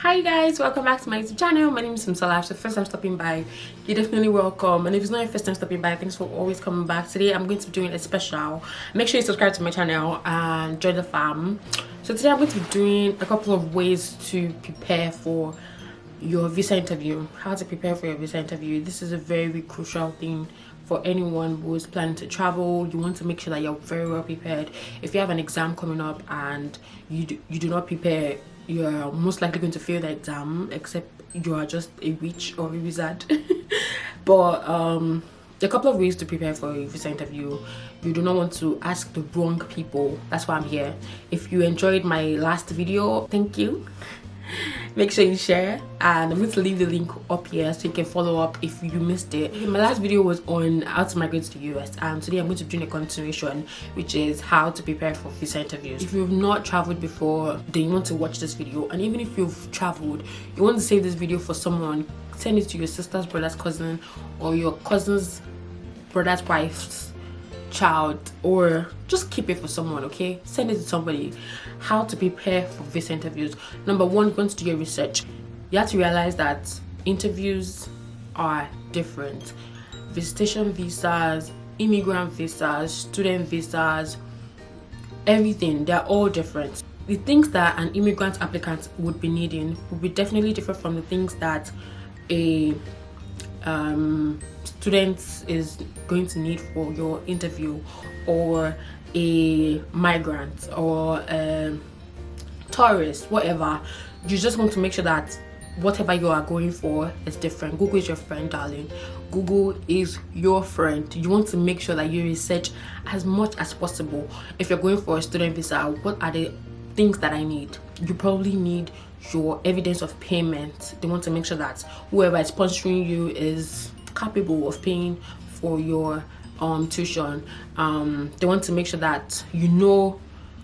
Hi guys, welcome back to my YouTube channel. My name is Simsola. If it's the first time stopping by, you're definitely welcome. And if it's not your first time stopping by, thanks for always coming back. Today I'm going to be doing a special. Make sure you subscribe to my channel and join the fam. So today I'm going to be doing a couple of ways to prepare for your visa interview. How to prepare for your visa interview. This is a very crucial thing for anyone who's planning to travel. You want to make sure that you're very well prepared. If you have an exam coming up and you do not prepare, you're most likely going to fail the exam, except you are just a witch or a wizard. But a couple of ways to prepare for a visa interview. You do not want to ask the wrong people. That's why I'm here. If you enjoyed my last video, thank you. Make sure you share, and I'm going to leave the link up here so you can follow up if you missed it. My last video was on how to migrate to the US, and today I'm going to be doing a continuation, which is how to prepare for visa interviews. If you've not traveled before, then you want to watch this video. And even if you've traveled, you want to save this video for someone. Send it to your sister's brother's cousin, or your cousin's brother's wife's child, or just keep it for someone. Okay, send it to somebody. How to prepare for visa interviews. Number one, you're going to do your research. You have to realize that interviews are different. Visitation visas, immigrant visas, student visas, everything, they're all different. The things that an immigrant applicant would be needing would be definitely different from the things that a student is going to need for your interview, or a migrant, or a tourist, whatever. You just want to make sure that whatever you are going for is different. Google is your friend, darling. Google is your friend. You want to make sure that you research as much as possible. If you're going for a student visa, what are the things that I need? You probably need your evidence of payment. They want to make sure that whoever is sponsoring you is capable of paying for your tuition. They want to make sure that you know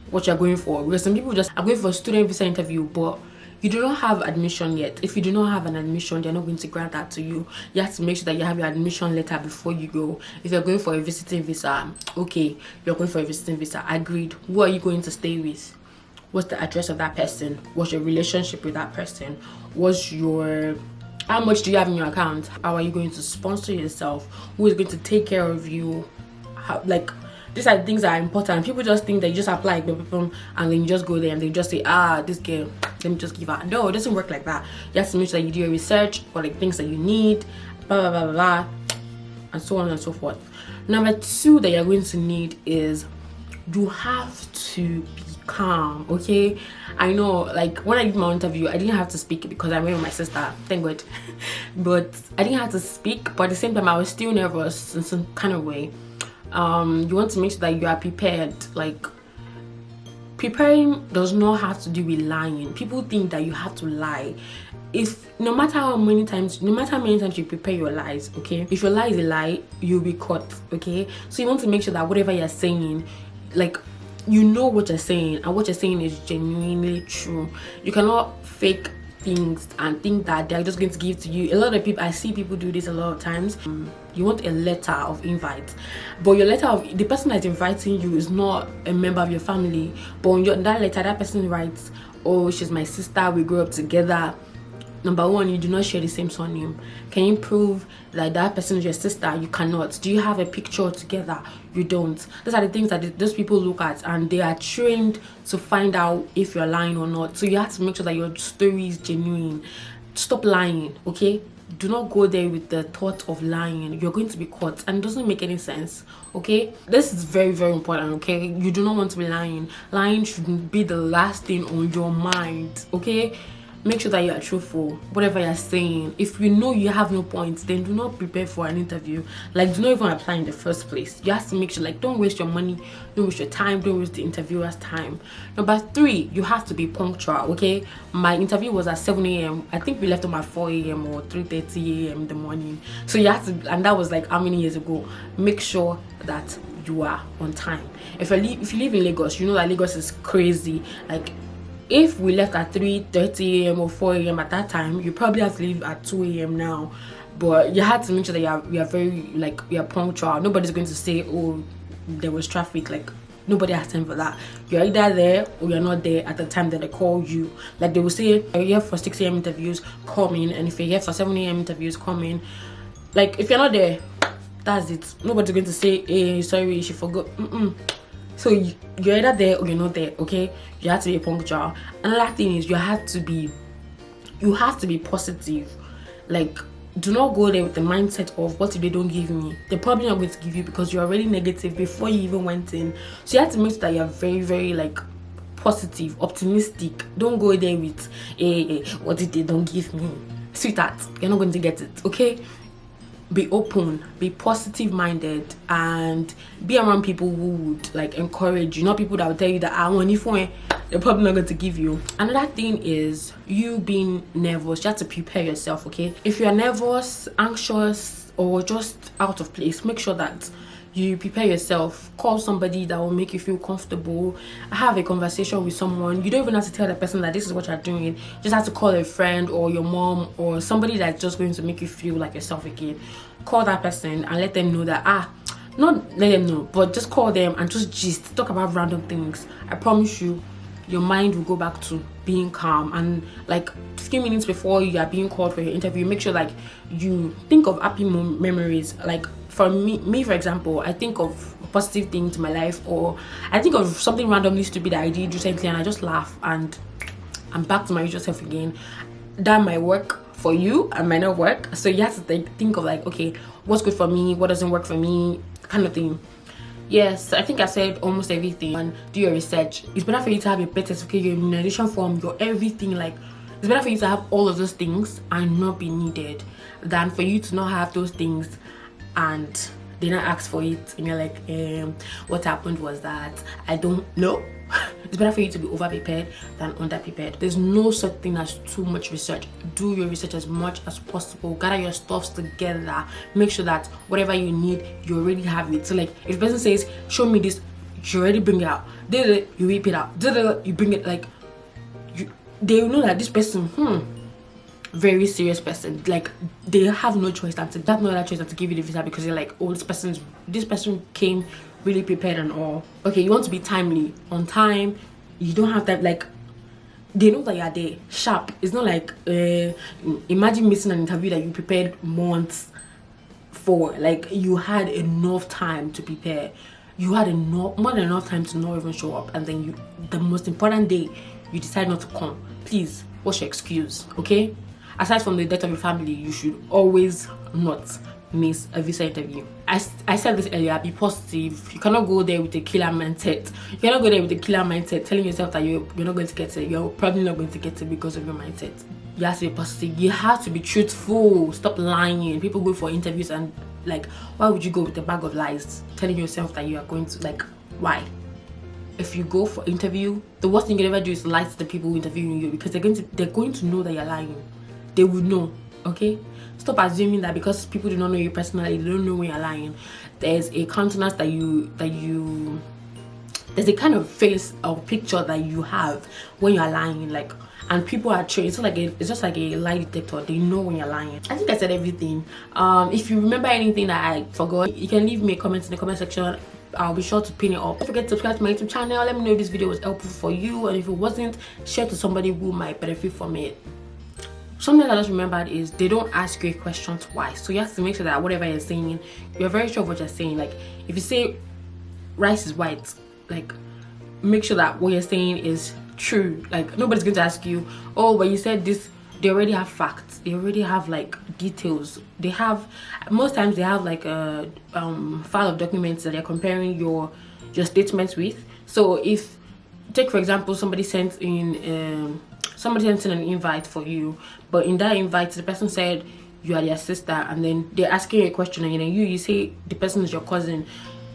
what you're going for, because some people just are going for a student visa interview, but you do not have admission yet. If you do not have an admission, they're not going to grant that to you. You have to make sure that you have your admission letter before you go. If you're going for a visiting visa, okay, you're going for a visiting visa, agreed. Who are you going to stay with? What's the address of that person? What's your relationship with that person? How much do you have in your account? How are you going to sponsor yourself? Who is going to take care of you? These are the things that are important. People just think that you just apply and then you just go there and they just say, this girl, let me just give her. No, it doesn't work like that. You have to make sure that you do your research for things that you need, blah blah blah blah blah, and so on and so forth. Number two that you're going to need is you have to be calm. Okay, I know, when I did my interview, I didn't have to speak because I went with my sister, thank God. But I didn't have to speak, but at the same time I was still nervous in some kind of way. You want to make sure that you are prepared. Preparing does not have to do with lying. People think that you have to lie. No matter how many times you prepare your lies, okay, if your lie is a lie, you'll be caught. Okay, so you want to make sure that whatever you're saying, you know what you're saying, and what you're saying is genuinely true. You cannot fake things and think that they're just going to give to you. A lot of people, I see people do this a lot of times. You want a letter of invite, but the person that's inviting you is not a member of your family, but on that letter, that person writes, oh, she's my sister, we grew up together. Number one, you do not share the same surname. Can you prove that that person is your sister? You cannot. Do you have a picture together? You don't. Those are the things that those people look at, and they are trained to find out if you're lying or not. So you have to make sure that your story is genuine. Stop lying, okay? Do not go there with the thought of lying. You're going to be caught, and it doesn't make any sense, okay? This is very, very important, okay? You do not want to be lying. Lying shouldn't be the last thing on your mind, okay? Make sure that you are truthful, whatever you're saying. If you know you have no points, then do not prepare for an interview. Do not even apply in the first place. You have to make sure, don't waste your money, don't waste your time, don't waste the interviewer's time. Number three, you have to be punctual, okay? My interview was at 7 a.m. I think we left home at 4 a.m. or 3:30 a.m. in the morning. So you have to, and that was how many years ago? Make sure that you are on time. If you live in Lagos, you know that Lagos is crazy. If we left at 3:30 a.m. or 4 a.m. at that time, you probably have to leave at 2 a.m. now. But you had to make sure that you are very, you are punctual. Nobody's going to say, oh, there was traffic. Nobody has time for that. You're either there or you're not there at the time that they call you. Like they will say, you're here for 6 a.m. interviews, come in. And if you're here for 7 a.m. interviews, come in. Like if you're not there, that's it. Nobody's going to say, hey, sorry, she forgot. So you're either there or you're not there, okay? You have to be punctual. Another thing is you have to be positive. Like, do not go there with the mindset of what if they don't give me. They're probably not going to give you because you're already negative before you even went in. So you have to make sure that you're very, very like positive, optimistic. Don't go there with what if they don't give me? Sweetheart, you're not going to get it, okay? Be open, be positive minded, and be around people who would like encourage you, not people that will tell you that I want you for it. They're probably not going to give you. Another thing is you being nervous. You have to prepare yourself, okay? If you're nervous, anxious, or just out of place, make sure that you prepare yourself. Call somebody that will make you feel comfortable. Have a conversation with someone. You don't even have to tell the person that this is what you're doing. You just have to call a friend or your mom or somebody that's just going to make you feel like yourself again. Call that person and let them know that not let them know, but just call them and just talk about random things. I promise you, your mind will go back to being calm. And like a few minutes before you are being called for your interview, make sure like you think of happy memories. Like for me for example, I think of positive things in my life, or I think of something randomly stupid that I did recently and I just laugh and I'm back to my usual self again. That might work for you and might not work. So you have to think of like, okay, what's good for me, what doesn't work for me, kind of thing. Yes, I think I said almost everything. And do your research. It's better for you to have your birth certificate, your immunization form, your everything. Like, it's better for you to have all of those things and not be needed than for you to not have those things and they not ask for it and you're like, what happened was that I don't know. It's better for you to be over prepared than under prepared. There's no such thing as too much research. Do your research as much as possible. Gather your stuffs together. Make sure that whatever you need, you already have it. So like if the person says, show me this, you already bring it out. You whip it out. You bring it, like they will know that this person, very serious person. Like they have no choice than to have no other choice than to give you the visa because they're like, oh, this person came really prepared and all. Okay, you want to be timely, on time. You don't have that, like they know that you're there sharp. It's not like imagine missing an interview that you prepared months for. Like you had enough time to prepare. You had more than enough time to not even show up, and then the most important day you decide not to come. Please, what's your excuse? Okay, aside from the death of your family, you should always not miss a visa interview. I said this earlier, be positive. You cannot go there with a killer mindset. You cannot go there with a killer mindset telling yourself that you're not going to get it. You're probably not going to get it because of your mindset. You have to be positive. You have to be truthful. Stop lying. People go for interviews and like, why would you go with a bag of lies telling yourself that you are going to, like, why? If you go for interview, the worst thing you can ever do is lie to the people interviewing you because they're going to know that you're lying. They would know. Okay, stop assuming that because people do not know you personally, they don't know when you're lying. There's a countenance that you there's a kind of face or picture that you have when you're lying, like, and people are trained. It's just like a lie detector. They know when you're lying. I think I said everything. If you remember anything that I forgot, you can leave me a comment in the comment section. I'll be sure to pin it up. Don't forget to subscribe to my YouTube channel. Let me know if this video was helpful for you, and if it wasn't, share to somebody who might benefit from it. Something I just remembered is they don't ask you a question twice, so you have to make sure that whatever you're saying, you're very sure of what you're saying. Like if you say rice is white, like make sure that what you're saying is true. Like nobody's going to ask you, oh, but you said this. They already have facts. They already have like details. They have, most times they have like a file of documents that they're comparing your statements with. So if, take for example, somebody sent in an invite for you, but in that invite the person said you are their sister, and then they're asking you a question, and then you say the person is your cousin.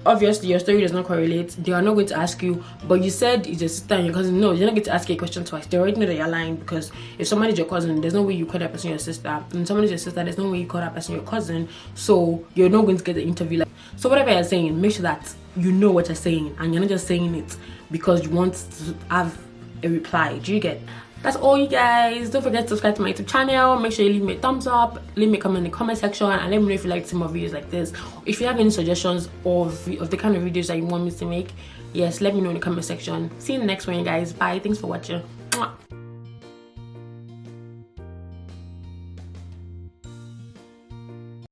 Obviously your story does not correlate. They are not going to ask you, but you said it's your sister and your cousin. No, you're not going to ask you a question twice. They already know that you're lying, because if somebody's your cousin, there's no way you call that person your sister, and somebody's your sister, there's no way you call that person your cousin. So you're not going to get the interview. Like, so whatever you're saying, make sure that you know what you're saying and you're not just saying it because you want to have a reply. Do you get? That's all, you guys. Don't forget to subscribe to my YouTube channel. Make sure you leave me a thumbs up, leave me a comment in the comment section, and let me know if you like some more videos like this. If you have any suggestions of the kind of videos that you want me to make, yes, let me know in the comment section. See you in the next one, you guys. Bye. Thanks for watching. Mwah.